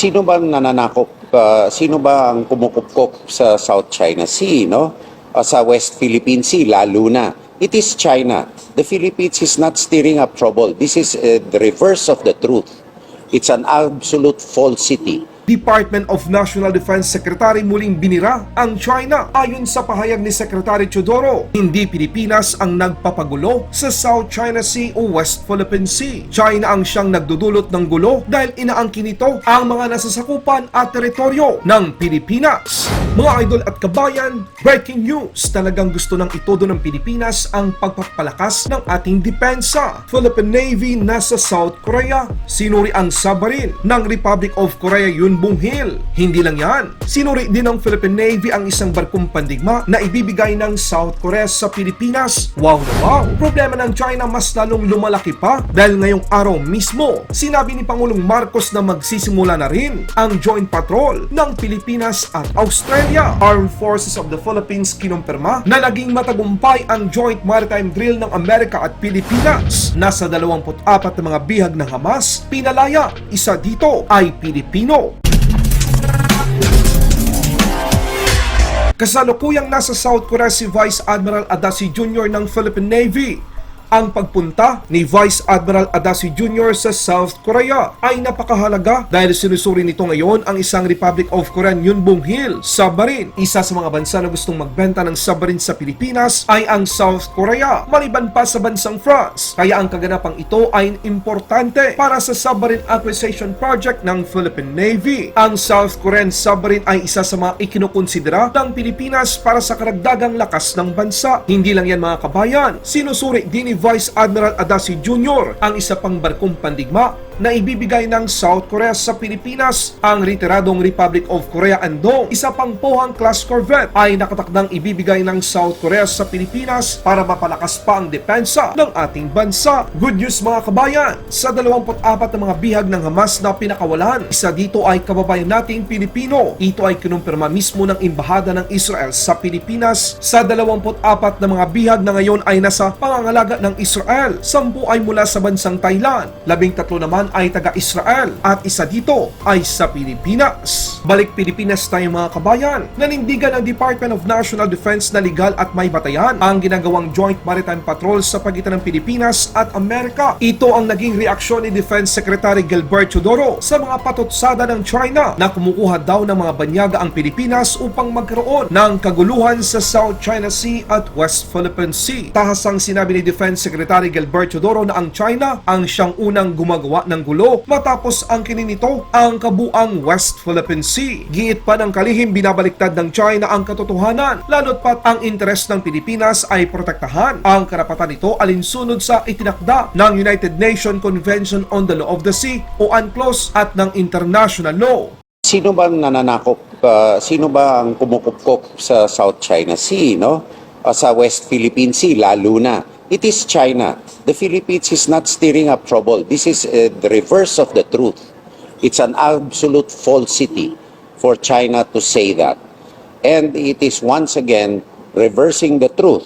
Sino ba ang nananakop? Sino ba ang kumukupkop sa South China Sea, no? Sa West Philippine Sea, lalo na. It is China. The Philippines is not stirring up trouble. This is the reverse of the truth. It's an absolute falsity. Department of National Defense Secretary muling binira ang China. Ayon sa pahayag ni Secretary Teodoro, hindi Pilipinas ang nagpapagulo sa South China Sea o West Philippine Sea. China ang siyang nagdudulot ng gulo dahil inaangkin nito ang mga nasasakupan at teritoryo ng Pilipinas. Mga idol at kabayan, breaking news, talagang gusto ng itodo ng Pilipinas ang pagpapalakas ng ating depensa. Philippine Navy nasa South Korea, sinuri ang submarine ng Republic of Korea Yun Bong Gil. Hindi lang yan, sinuri din ng Philippine Navy ang isang barkong pandigma na ibibigay ng South Korea sa Pilipinas. Wow na wow! Problema ng China mas lalong lumalaki pa dahil ngayong araw mismo, sinabi ni Pangulong Marcos na magsisimula na rin ang joint patrol ng Pilipinas at Australia. Armed Forces of the Philippines kinumpirma na naging matagumpay ang joint maritime drill ng Amerika at Pilipinas. Nasa 24 na mga bihag ng Hamas, pinalaya, isa dito ay Pilipino. Kasalukuyang nasa South Korea si Vice Admiral Adasi Jr. ng Philippine Navy. Ang pagpunta ni Vice Admiral Adasi Jr. sa South Korea ay napakahalaga dahil sinusuri nito ngayon ang isang Republic of Korea Yun Bong Gil submarine. Isa sa mga bansa na gustong magbenta ng submarine sa Pilipinas ay ang South Korea, maliban pa sa bansang France. Kaya ang kaganapang ito ay importante para sa submarine acquisition project ng Philippine Navy. Ang South Korean submarine ay isa sa mga ikinukonsidera ng Pilipinas para sa karagdagang lakas ng bansa. Hindi lang yan mga kabayan, sinusuri din ni Vice Admiral Adasi Jr. ang isa pang barkong pandigma na ibibigay ng South Korea sa Pilipinas. Ang retiradong Republic of Korea Andong, isa pang Pohang class corvette, ay nakatakdang ibibigay ng South Korea sa Pilipinas para mapalakas pa ang depensa ng ating bansa. Good news mga kabayan, sa 24 na mga bihag ng Hamas na pinakawalan, isa dito ay kababayan nating Pilipino. Ito ay kinumpirma mismo ng Embahada ng Israel sa Pilipinas. Sa 24 na mga bihag na ngayon ay nasa pangangalaga ng Israel, 10 ay mula sa bansang Thailand, 13 naman ay taga-Israel at isa dito ay sa Pilipinas. Balik Pilipinas tayo mga kabayan. Nanindigan ng Department of National Defense na legal at may batayan ang ginagawang Joint Maritime Patrol sa pagitan ng Pilipinas at Amerika. Ito ang naging reaksyon ni Defense Secretary Gilbert Teodoro sa mga patutsada ng China na kumukuha daw ng mga banyaga ang Pilipinas upang magkaroon ng kaguluhan sa South China Sea at West Philippine Sea. Tahasang sinabi ni Defense Secretary Gilbert Teodoro na ang China ang siyang unang gumagawa ng gulo matapos angkinin nito ang kabuang West Philippine Sea. Giit pa ng kalihim, binabaliktad ng China ang katotohanan, lalo't pat ang interes ng Pilipinas ay protektahan ang karapatan nito alinsunod sa itinakda ng United Nations Convention on the Law of the Sea o UNCLOS at ng international law. Sino ba ang nananakop? Sino ba ang kumukupkop sa South China Sea, no? Sa West Philippine Sea, lalo na. It is China. The Philippines is not stirring up trouble. This is the reverse of the truth. It's an absolute falsity for China to say that. And it is once again reversing the truth,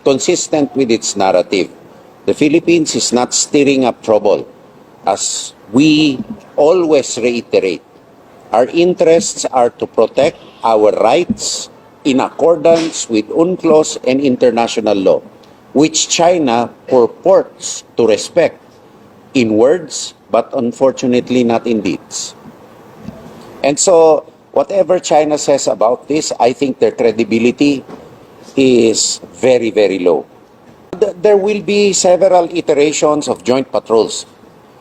consistent with its narrative. The Philippines is not stirring up trouble. As we always reiterate, our interests are to protect our rights in accordance with UNCLOS and international law, which China purports to respect in words, but unfortunately not in deeds. And so, whatever China says about this, I think their credibility is very, very low. There will be several iterations of joint patrols.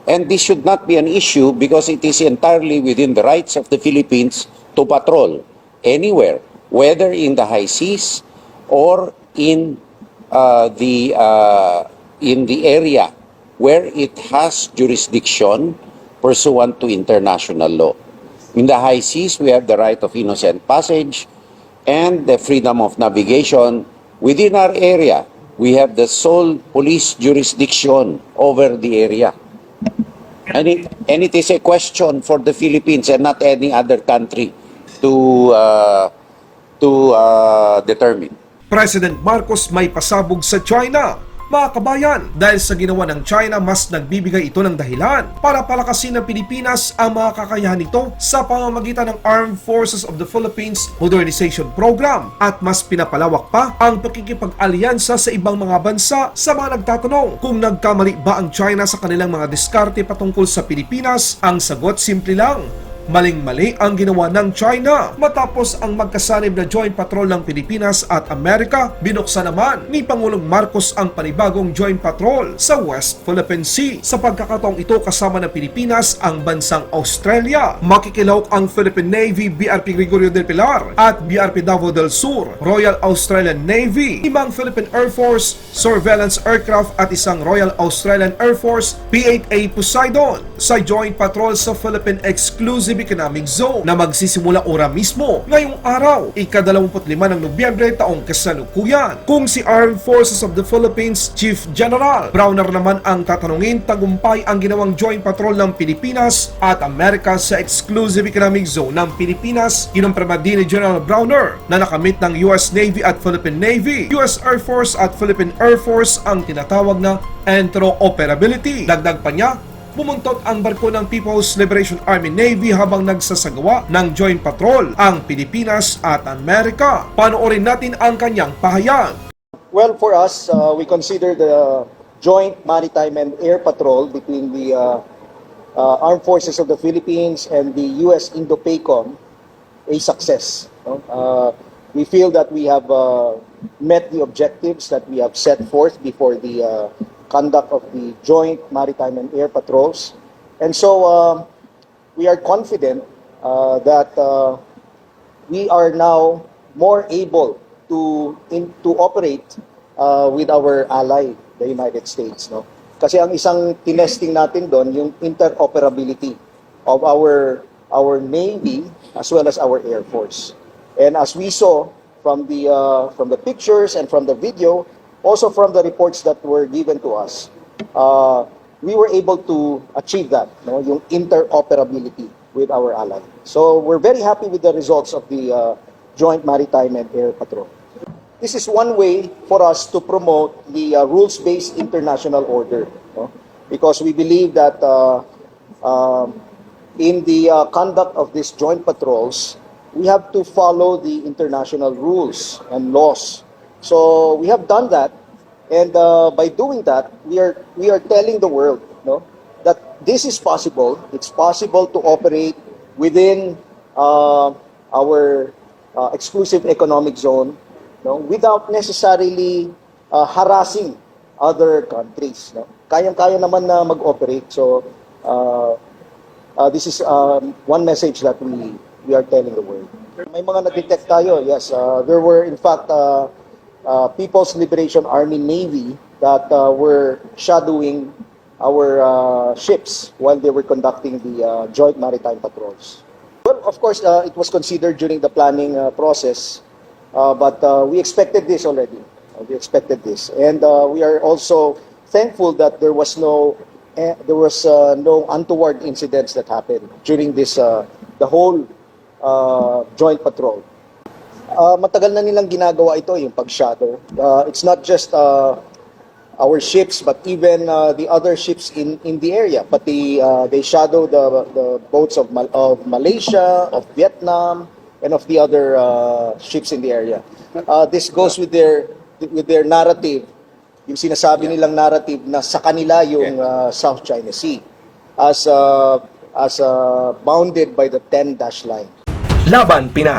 And this should not be an issue because it is entirely within the rights of the Philippines to patrol anywhere, whether in the high seas or in the area where it has jurisdiction pursuant to international law. In the high seas, we have the right of innocent passage and the freedom of navigation. Within our area, we have the sole police jurisdiction over the area. And it is a question for the Philippines and not any other country to determine. President Marcos may pasabog sa China. Mga kabayan, dahil sa ginawa ng China, mas nagbibigay ito ng dahilan para palakasin ng Pilipinas ang mga kakayahan nito sa pamamagitan ng Armed Forces of the Philippines Modernization Program at mas pinapalawak pa ang pakikipag-alyansa sa ibang mga bansa. Sa mga nagtatanong kung nagkamali ba ang China sa kanilang mga diskarte patungkol sa Pilipinas, ang sagot simple lang. Maling-mali ang ginawa ng China. Matapos ang magkasanib na joint patrol ng Pilipinas at Amerika, binuksan naman ni Pangulong Marcos ang panibagong joint patrol sa West Philippine Sea. Sa pagkakataong ito, kasama ng Pilipinas ang bansang Australia. Makikilahok ang Philippine Navy, BRP Gregorio del Pilar at BRP Davao del Sur, Royal Australian Navy, 5 Philippine Air Force surveillance aircraft at isang Royal Australian Air Force P-8A Poseidon sa joint patrol sa Philippine Exclusive Economic Zone na magsisimula ora mismo ngayong araw, ika-25 ng Nobyembre taong kasalukuyan. Kung si Armed Forces of the Philippines Chief General Browner naman ang tatanungin, tagumpay ang ginawang joint patrol ng Pilipinas at Amerika sa Exclusive Economic Zone ng Pilipinas. Kinumpirma din ni General Browner na nakamit ng US Navy at Philippine Navy, US Air Force at Philippine Air Force ang tinatawag na interoperability. Dagdag pa niya, bumuntot ang barko ng People's Liberation Army Navy habang nagsasagawa ng joint patrol ang Pilipinas at Amerika. Panoorin natin ang kanyang pahayag. Well, for us, we consider the joint maritime and air patrol between the Armed Forces of the Philippines and the U.S. Indo-PACOM a success. We feel that we have met the objectives that we have set forth before the conduct of the joint maritime and air patrols. And so we are confident that we are now more able to operate with our ally, the United States. No? Kasi ang isang tinesting natin doon, yung interoperability of our Navy as well as our Air Force. And as we saw from the pictures and from the video, also from the reports that were given to us, we were able to achieve that, no? Yung interoperability with our ally. So we're very happy with the results of the Joint Maritime and Air Patrol. This is one way for us to promote the rules-based international order, no? Because we believe that in the conduct of these joint patrols, we have to follow the international rules and laws. So we have done that, and by doing that, we are telling the world, no, that this is possible. It's possible to operate within our exclusive economic zone, no, without necessarily harassing other countries. No? Kayang-kaya naman na mag-operate. So this is one message that we are telling the world. May mga na-detect tayo. Yes, there were in fact People's Liberation Army Navy that were shadowing our ships while they were conducting the joint maritime patrols. Well, of course, it was considered during the planning process, but we expected this already. We expected this, and we are also thankful that there was no untoward incidents that happened during this the whole joint patrol. Matagal na nilang ginagawa ito, yung pag-shadow. It's not just our ships, but even the other ships in the area. But they shadow the boats of Malaysia, of Vietnam, and of the other ships in the area. This goes with their narrative, yung sinasabi nilang narrative na sa kanila yung South China Sea as bounded by the 10-dash line. Laban Pinas.